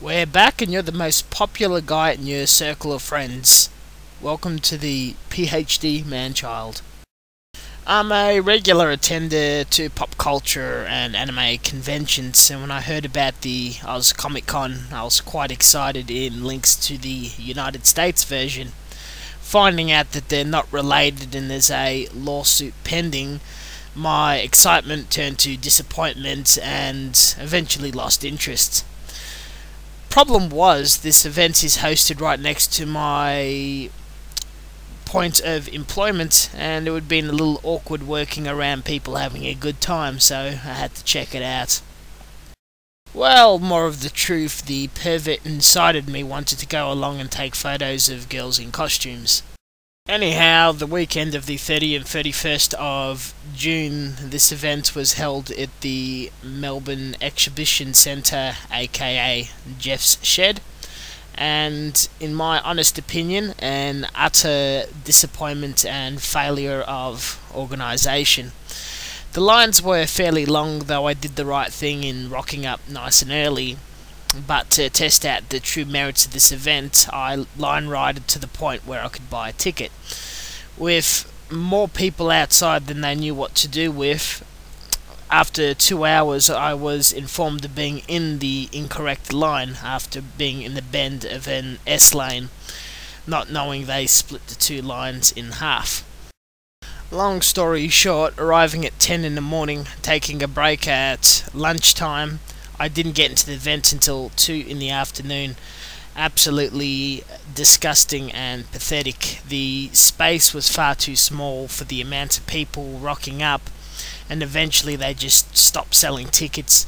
We're back and you're the most popular guy in your circle of friends. Welcome to the PhD Manchild. I'm a regular attender to pop culture and anime conventions, and when I heard about the Comic Con, I was quite excited in links to the United States version. Finding out that they're not related and there's a lawsuit pending, my excitement turned to disappointment and eventually lost interest. Problem was, this event is hosted right next to my point of employment, and it would have been a little awkward working around people having a good time, so I had to check it out. Well, more of the truth, the pervert inside of me wanted to go along and take photos of girls in costumes. Anyhow, the weekend of the 30th and 31st of June, this event was held at the Melbourne Exhibition Centre, aka Jeff's Shed, and in my honest opinion, an utter disappointment and failure of organisation. The lines were fairly long, though I did the right thing in rocking up nice and early. But to test out the true merits of this event, I line rided to the point where I could buy a ticket. With more people outside than they knew what to do with, after 2 hours I was informed of being in the incorrect line after being in the bend of an S lane, not knowing they split the two lines in half. Long story short, arriving at 10 in the morning, taking a break at lunchtime, I didn't get into the event until 2 in the afternoon. Absolutely disgusting and pathetic. The space was far too small for the amount of people rocking up, and eventually they just stopped selling tickets.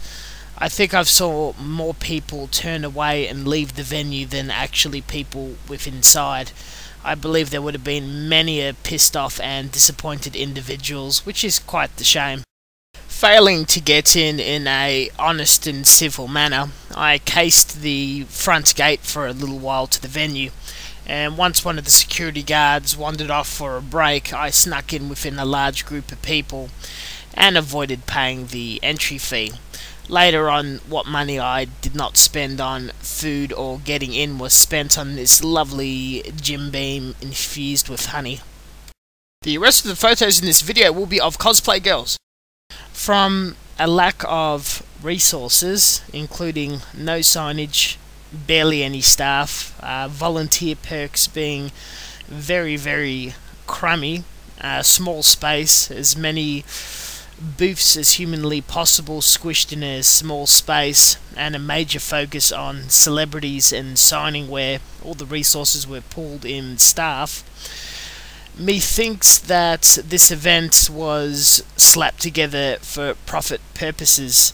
I think I've saw more people turn away and leave the venue than actually people with inside. I believe there would have been many a pissed off and disappointed individuals, which is quite the shame. Failing to get in a honest and civil manner, I cased the front gate for a little while to the venue, and once one of the security guards wandered off for a break, I snuck in within a large group of people and avoided paying the entry fee. Later on, what money I did not spend on food or getting in was spent on this lovely Jim Beam infused with honey. The rest of the photos in this video will be of cosplay girls. From a lack of resources, including no signage, barely any staff, volunteer perks being very crummy, small space, as many booths as humanly possible squished in a small space, and a major focus on celebrities and signing where all the resources were pulled in staff, methinks that this event was slapped together for profit purposes,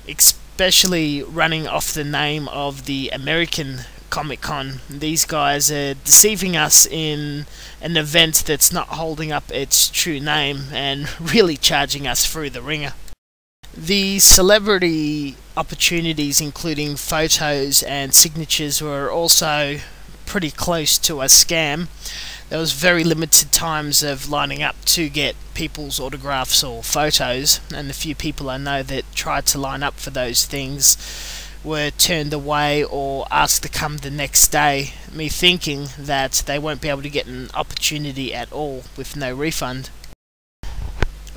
especially running off the name of the American Comic Con. These guys are deceiving us in an event that's not holding up its true name and really charging us through the ringer. The celebrity opportunities, including photos and signatures, were also pretty close to a scam. There was very limited times of lining up to get people's autographs or photos, and the few people I know that tried to line up for those things were turned away or asked to come the next day, me thinking that they won't be able to get an opportunity at all with no refund.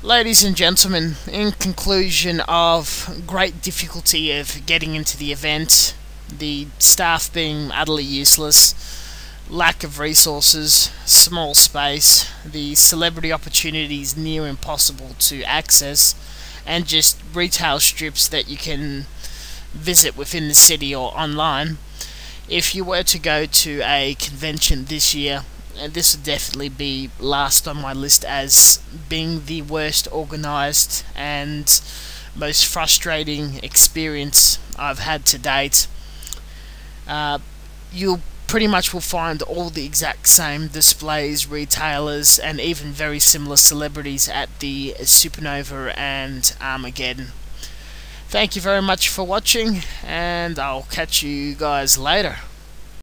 Ladies and gentlemen, in conclusion of great difficulty of getting into the event, the staff being utterly useless, lack of resources, small space, the celebrity opportunities near impossible to access, and just retail strips that you can visit within the city or online. If you were to go to a convention this year, this would definitely be last on my list as being the worst organised and most frustrating experience I've had to date. You'll pretty much will find all the exact same displays, retailers, and even very similar celebrities at the Supernova and Armageddon. Thank you very much for watching, and I'll catch you guys later.